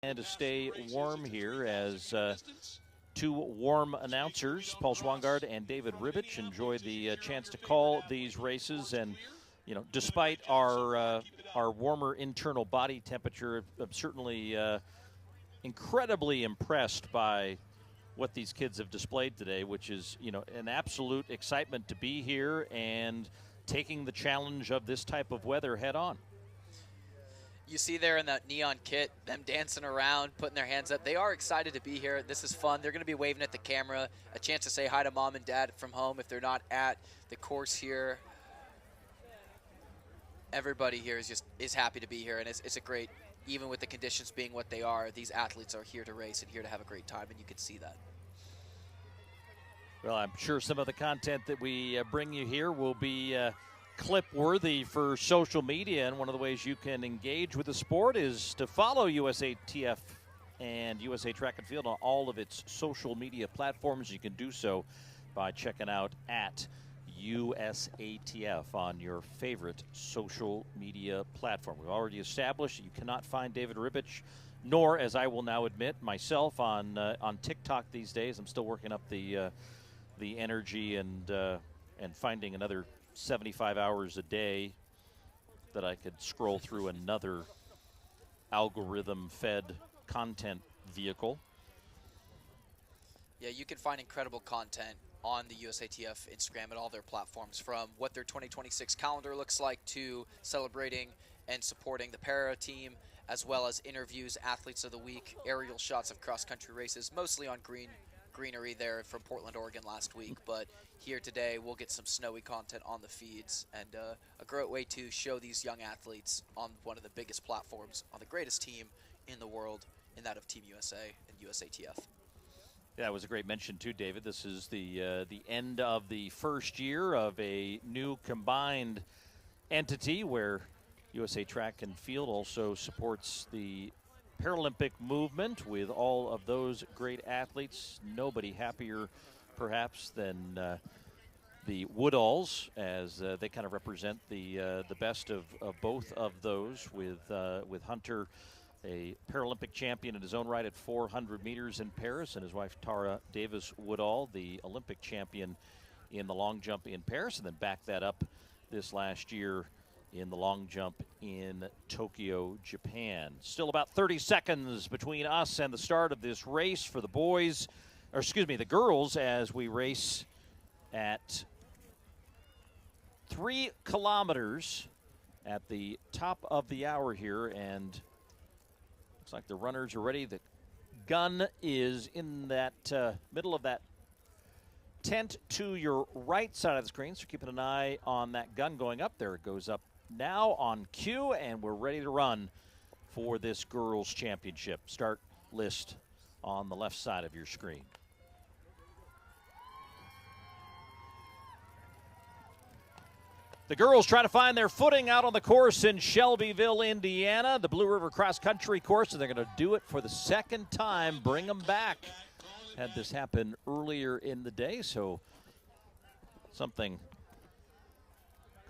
And to stay warm here as two warm announcers, Paul Schwangard and David Ribich, enjoy the chance to call these races. And, you know, despite our warmer internal body temperature, I'm certainly incredibly impressed by what these kids have displayed today, which is, you know, an absolute excitement to be here and taking the challenge of this type of weather head on. You see there in that neon kit, them dancing around, putting their hands up. They are excited to be here. This is fun. They're going to be waving at the camera, a chance to say hi to mom and dad from home if they're not at the course here. Everybody here is happy to be here, and it's a great, even with the conditions being what they are, these athletes are here to race and here to have a great time, and you can see that. Well, I'm sure some of the content that we bring you here will be clip-worthy for social media, and one of the ways you can engage with the sport is to follow USATF and USA Track and Field on all of its social media platforms. You can do so by checking out at USATF on your favorite social media platform. We've already established that you cannot find David Ribich, nor, as I will now admit, myself on TikTok these days. I'm still working up the energy and finding another 75 hours a day that I could scroll through another algorithm-fed content vehicle. Yeah, you can find incredible content on the USATF Instagram and all their platforms, from what their 2026 calendar looks like to celebrating and supporting the para team, as well as interviews, athletes of the week, aerial shots of cross-country races, mostly on greenery there from Portland, Oregon last week, but here today we'll get some snowy content on the feeds, and a great way to show these young athletes on one of the biggest platforms, on the greatest team in the world, in that of Team USA and USATF. Yeah, it was a great mention too, David. This is the end of the first year of a new combined entity where USA Track and Field also supports the Paralympic movement with all of those great athletes. Nobody happier, perhaps, than the Woodalls, as they kind of represent the best of both of those. With Hunter, a Paralympic champion in his own right at 400 meters in Paris, and his wife Tara Davis Woodall, the Olympic champion in the long jump in Paris, and then back that up this last year in the long jump in Tokyo, Japan. Still about 30 seconds between us and the start of this race for the boys, or excuse me, the girls, as we race at 3 kilometers at the top of the hour here, and looks like the runners are ready. The gun is in that middle of that tent to your right side of the screen, so keeping an eye on that gun going up. There it goes up now on cue, and we're ready to run for this girls' championship. Start list on the left side of your screen. The girls try to find their footing out on the course in Shelbyville, Indiana, the Blue River Cross Country course, and they're going to do it for the second time, bring them back. Had this happen earlier in the day, so something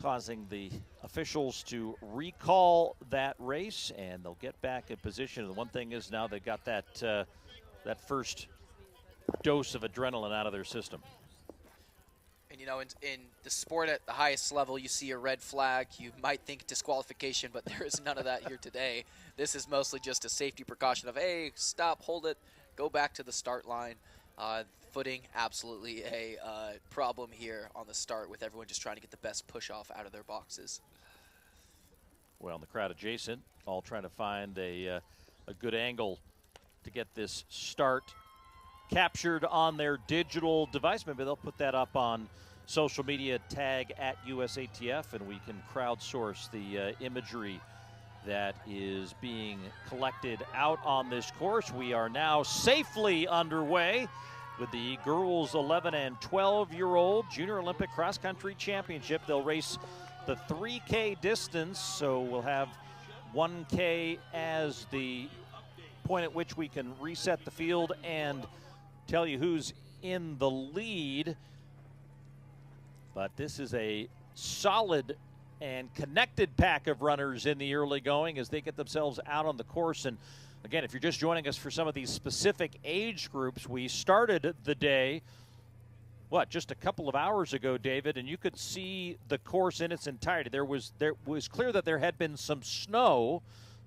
causing the officials to recall that race, and they'll get back in position. And the one thing is now they've got that that first dose of adrenaline out of their system. And, you know, in the sport at the highest level, you see a red flag. You might think disqualification, but there is none of that here today. This is mostly just a safety precaution of, hey, stop, hold it, go back to the start line. Footing, absolutely a problem here on the start, with everyone just trying to get the best push-off out of their boxes. Well, in the crowd adjacent, all trying to find a good angle to get this start captured on their digital device. Maybe they'll put that up on social media, tag at USATF, and we can crowdsource the imagery that is being collected out on this course. We are now safely underway with the girls 11 and 12-year-old Junior Olympic Cross Country Championship. They'll race the 3K distance, so we'll have 1K as the point at which we can reset the field and tell you who's in the lead. But this is a solid and connected pack of runners in the early going as they get themselves out on the course. And again, if you're just joining us for some of these specific age groups, we started the day, just a couple of hours ago, David, and you could see the course in its entirety. There was clear that there had been some snow,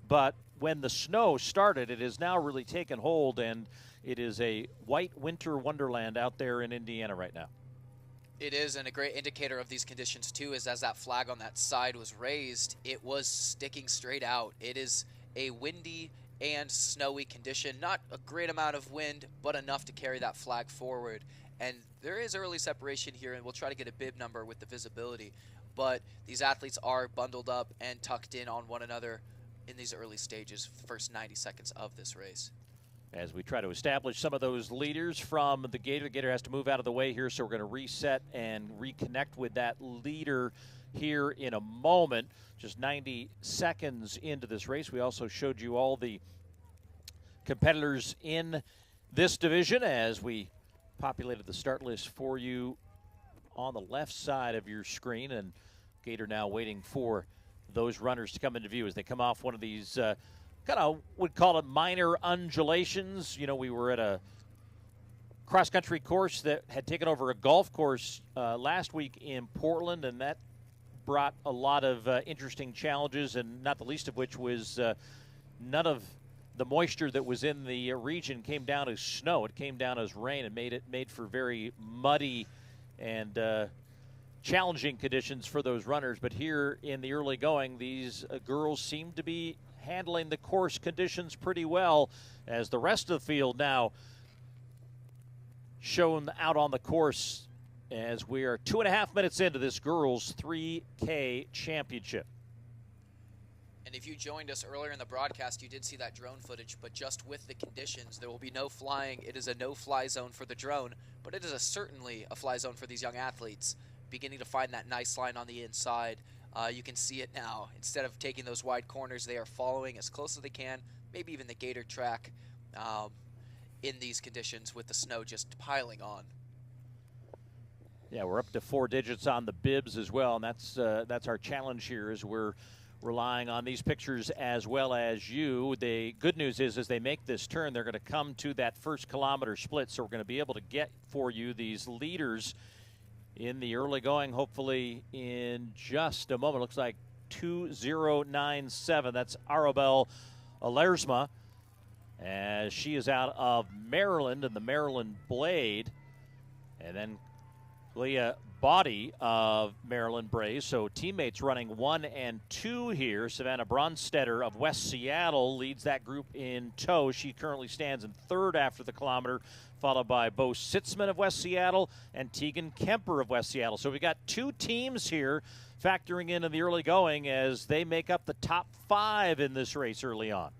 but when the snow started, it has now really taken hold, and it is a white winter wonderland out there in Indiana right now. It is, and a great indicator of these conditions, too, is as that flag on that side was raised, it was sticking straight out. It is a windy and snowy condition. Not a great amount of wind, but enough to carry that flag forward. And there is early separation here, and we'll try to get a bib number with the visibility. But these athletes are bundled up and tucked in on one another in these early stages, first 90 seconds of this race. As we try to establish some of those leaders from the Gator. The Gator has to move out of the way here, so we're going to reset and reconnect with that leader here in a moment. Just 90 seconds into this race. We also showed you all the competitors in this division as we populated the start list for you on the left side of your screen. And Gator now waiting for those runners to come into view as they come off one of these kind of would call it minor undulations. You know, we were at a cross-country course that had taken over a golf course last week in Portland, and that brought a lot of interesting challenges, and not the least of which was none of the moisture that was in the region came down as snow. It came down as rain and made for very muddy and challenging conditions for those runners. But here in the early going, these girls seem to be handling the course conditions pretty well, as the rest of the field now shown out on the course as we are 2.5 minutes into this girls 3K championship. And if you joined us earlier in the broadcast, you did see that drone footage, but just with the conditions, there will be no flying. It is a no-fly zone for the drone, but it is certainly a fly zone for these young athletes, beginning to find that nice line on the inside. You can see it now. Instead of taking those wide corners, they are following as close as they can, maybe even the Gator track in these conditions with the snow just piling on. Yeah, we're up to 4 digits on the bibs as well, and that's our challenge here, as we're relying on these pictures as well as you. The good news is, as they make this turn, they're going to come to that first kilometer split, so we're going to be able to get for you these leaders in the early going, hopefully in just a moment. Looks like 2097. That's Arabelle Alersma, as she is out of Maryland in the Maryland Blade. And then Kalliah Body of Maryland Braves. So teammates running 1 and 2 here. Savannah Bronstetter of West Seattle leads that group in tow. She currently stands in third after the kilometer, followed by Bo Sitzman of West Seattle and Tegan Kemper of West Seattle. So we got 2 teams here factoring in the early going as they make up the top 5 in this race early on.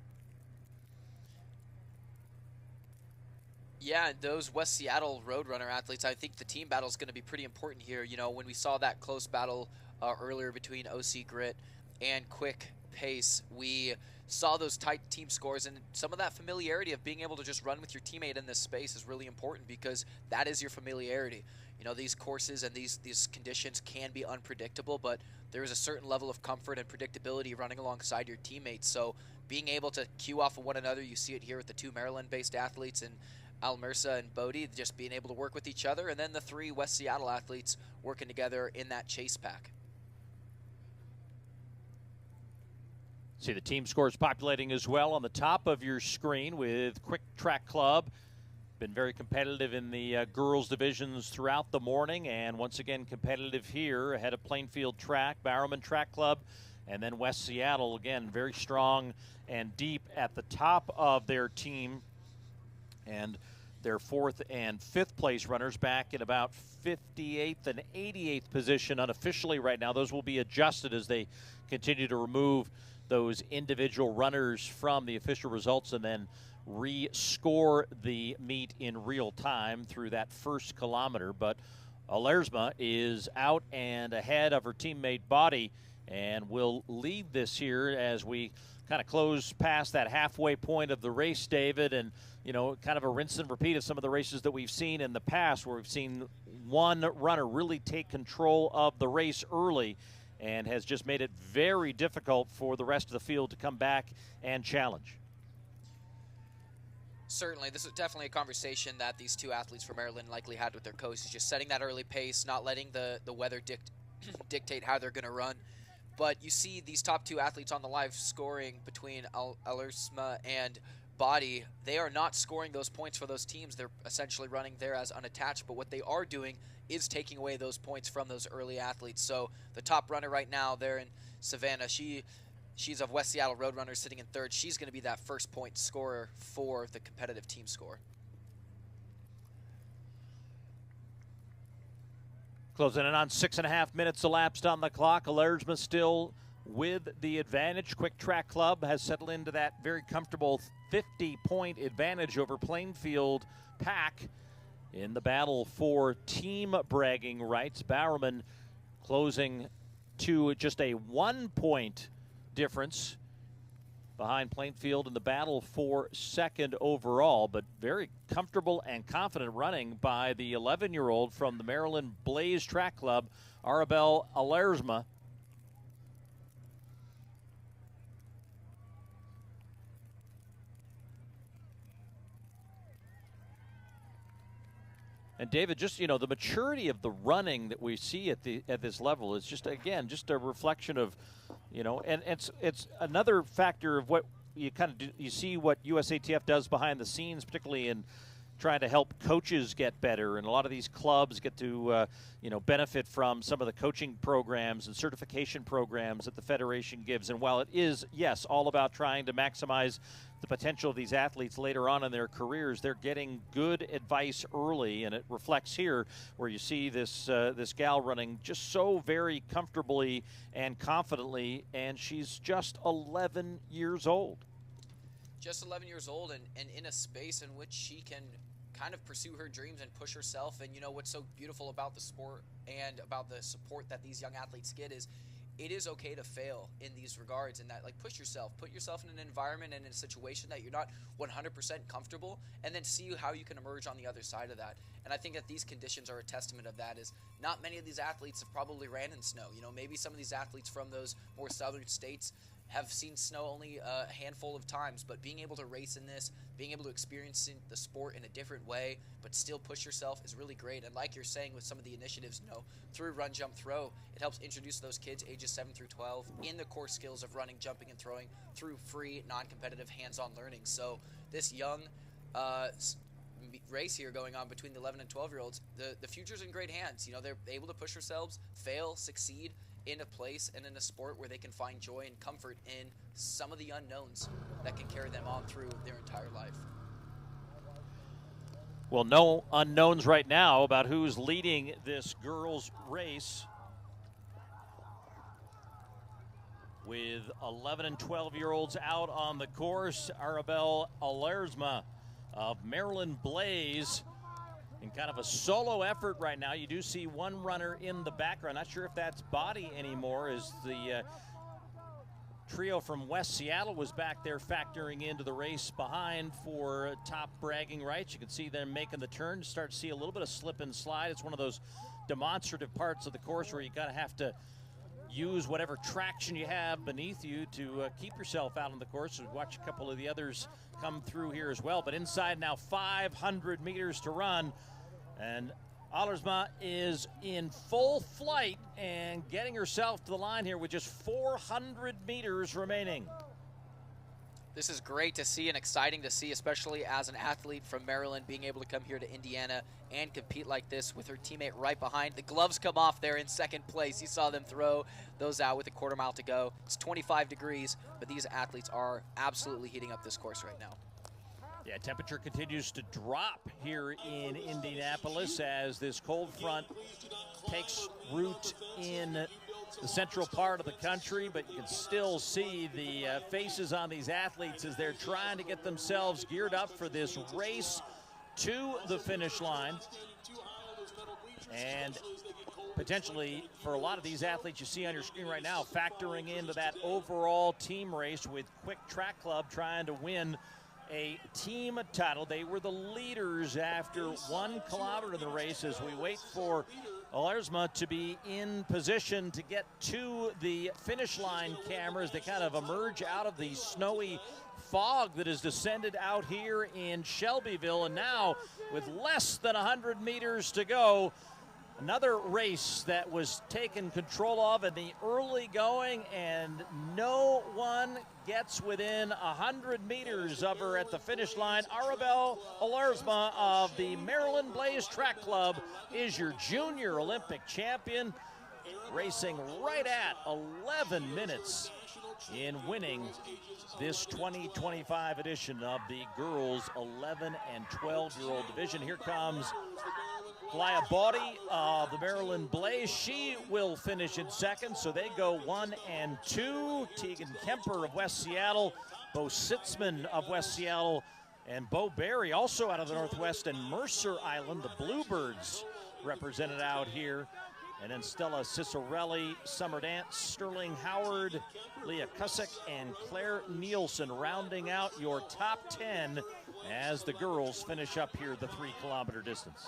Yeah, those West Seattle Roadrunner athletes, I think the team battle is going to be pretty important here. You know, when we saw that close battle earlier between OC Grit and Quick Pace, we saw those tight team scores, and some of that familiarity of being able to just run with your teammate in this space is really important, because that is your familiarity. You know, these courses and these conditions can be unpredictable, but there is a certain level of comfort and predictability running alongside your teammates. So being able to cue off of one another, you see it here with the 2 Maryland-based athletes and Almersa and Bodie, just being able to work with each other, and then the 3 West Seattle athletes working together in that chase pack. See the team scores populating as well on the top of your screen with Quick Track Club. Been very competitive in the girls divisions throughout the morning, and once again competitive here ahead of Plainfield Track, Bowerman Track Club, and then West Seattle, again, very strong and deep at the top of their team. And their 4th and 5th place runners back in about 58th and 88th position unofficially right now. Those will be adjusted as they continue to remove those individual runners from the official results and then re-score the meet in real time through that first kilometer. But Alersma is out and ahead of her teammate Body and will lead this here as we kind of close past that halfway point of the race, David. And you know, kind of a rinse and repeat of some of the races that we've seen in the past, where we've seen one runner really take control of the race early and has just made it very difficult for the rest of the field to come back and challenge. Certainly, this is definitely a conversation that these two athletes from Maryland likely had with their coach, is just setting that early pace, not letting the weather dictate how they're going to run. But you see these top two athletes on the live scoring between Alersma and Body. They are not scoring those points for those teams. They're essentially running there as unattached, but what they are doing is taking away those points from those early athletes. So the top runner right now there in Savannah, she's of West Seattle Roadrunners, sitting in third. She's going to be that first point scorer for the competitive team score. Closing in on 6.5 minutes elapsed on the clock. Alersma still with the advantage. Quick Track Club has settled into that very comfortable 50-point advantage over Plainfield Pack in the battle for team bragging rights. Bowerman closing to just a 1-point difference behind Plainfield in the battle for second overall, but very comfortable and confident running by the 11-year-old from the Maryland Blaze Track Club, Arabelle Alersma. And David, just, you know, the maturity of the running that we see at this level is just, again, just a reflection of, you know, and it's another factor of what you kind of do. You see what USATF does behind the scenes, particularly in trying to help coaches get better, and a lot of these clubs get to you know, benefit from some of the coaching programs and certification programs that the Federation gives. And while it is, yes, all about trying to maximize the potential of these athletes later on in their careers, they're getting good advice early, and it reflects here where you see this this gal running just so very comfortably and confidently, and she's just 11 years old. Just 11 years old, and in a space in which she can kind of pursue her dreams and push herself. And you know what's so beautiful about the sport and about the support that these young athletes get is it is okay to fail in these regards, and that, like, put yourself in an environment and in a situation that you're not 100% comfortable, and then see how you can emerge on the other side of that. And I think that these conditions are a testament of that. Is not many of these athletes have probably ran in snow. You know, maybe some of these athletes from those more southern states have seen snow only a handful of times, but being able to race in this, being able to experience the sport in a different way, but still push yourself is really great. And like you're saying with some of the initiatives, you know, through Run, Jump, Throw, it helps introduce those kids ages 7 through 12 in the core skills of running, jumping, and throwing through free, non-competitive, hands-on learning. So this young race here going on between the 11 and 12-year-olds, the future's in great hands. You know, they're able to push themselves, fail, succeed, in a place and in a sport where they can find joy and comfort in some of the unknowns that can carry them on through their entire life. Well, no unknowns right now about who's leading this girls' race, with 11 and 12-year-olds out on the course. Arabelle Alersma of Maryland Blaze in kind of a solo effort right now. You do see one runner in the background. Not sure if that's Body anymore, as the trio from West Seattle was back there factoring into the race behind for top bragging rights. You can see them making the turn, start to see a little bit of slip and slide. It's one of those demonstrative parts of the course where you kind of have to use whatever traction you have beneath you to keep yourself out on the course. So watch a couple of the others come through here as well. But inside now, 500 meters to run. And Alersma is in full flight and getting herself to the line here with just 400 meters remaining. This is great to see and exciting to see, especially as an athlete from Maryland being able to come here to Indiana and compete like this with her teammate right behind. The gloves come off there in second place. You saw them throw those out with a quarter mile to go. It's 25 degrees, but these athletes are absolutely heating up this course right now. Yeah, temperature continues to drop here in Indianapolis as this cold front takes root in the central part of the country, but you can still see the faces on these athletes as they're trying to get themselves geared up for this race to the finish line. And potentially for a lot of these athletes you see on your screen right now, factoring into that overall team race with Quick Track Club trying to win a team title. They were the leaders after 1 kilometer of the race as we wait for Alersma to be in position to get to the finish line cameras. They kind of emerge out of the snowy fog that has descended out here in Shelbyville. And now, with less than 100 meters to go, another race that was taken control of in the early going, and no one gets within 100 meters of her at the finish line. Arabelle Alarzma of the Maryland Blaze Track Club is your junior Olympic champion, racing right at 11 minutes in winning this 2025 edition of the girls 11 and 12-year-old division. Here comes Kalliah of the Maryland Blaze. She will finish in second, so they go 1 and 2. Tegan Kemper of West Seattle, Bo Sitzman of West Seattle, and Bo Berry also out of the Northwest, and Mercer Island, the Bluebirds represented out here. And then Stella Cicerelli, Summer Dance, Sterling Howard, Leah Cusick, and Claire Nielsen rounding out your top 10 as the girls finish up here the 3-kilometer distance.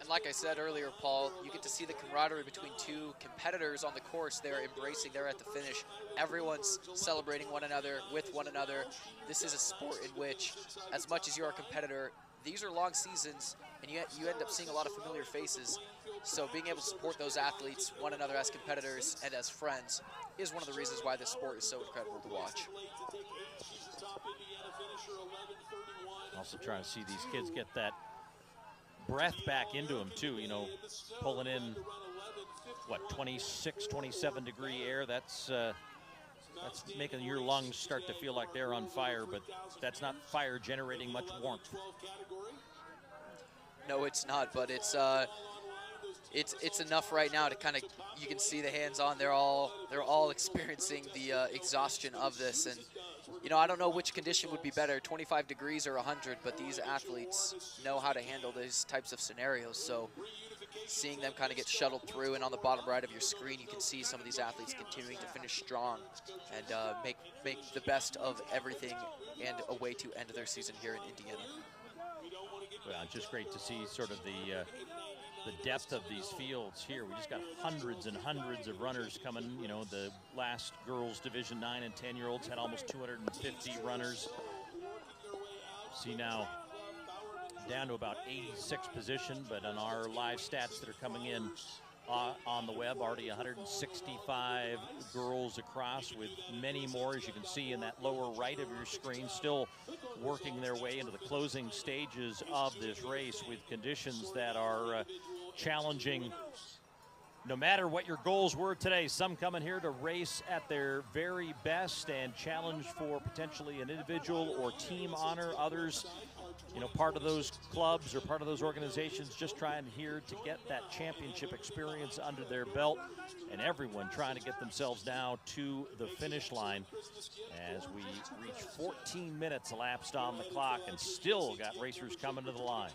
And like I said earlier, Paul, you get to see the camaraderie between two competitors on the course. They're embracing, they're at the finish. Everyone's celebrating one another, with one another. This is a sport in which, as much as you're a competitor, these are long seasons, and you end up seeing a lot of familiar faces. So being able to support those athletes, one another as competitors and as friends, is one of the reasons why this sport is so incredible to watch. Also trying to see these kids get that breath back into them too, you know, pulling in, what, 26, 27 degree air. That's making your lungs start to feel like they're on fire, but that's not fire generating much warmth. No, it's not, but it's enough right now to kind of, you can see the hands-on. They're all experiencing the exhaustion of this, and you know, I don't know which condition would be better, 25 degrees or 100, but these athletes know how to handle these types of scenarios. So seeing them kind of get shuttled through, and on the bottom right of your screen, you can see some of these athletes continuing to finish strong and make the best of everything and a way to end their season here in Indiana. Well, just great to see sort of the depth of these fields here. We just got hundreds and hundreds of runners coming. You know, the last girls Division 9 and 10-year-olds had almost 250 runners. See now down to about 86th position, but on our live stats that are coming in on the web, already 165 girls across, with many more, as you can see in that lower right of your screen, still working their way into the closing stages of this race with conditions that are challenging. No matter what your goals were today, some coming here to race at their very best and challenge for potentially an individual or team honor. Others, you know, part of those clubs or part of those organizations just trying here to get that championship experience under their belt, and everyone trying to get themselves now to the finish line as we reach 14 minutes elapsed on the clock, and still got racers coming to the line.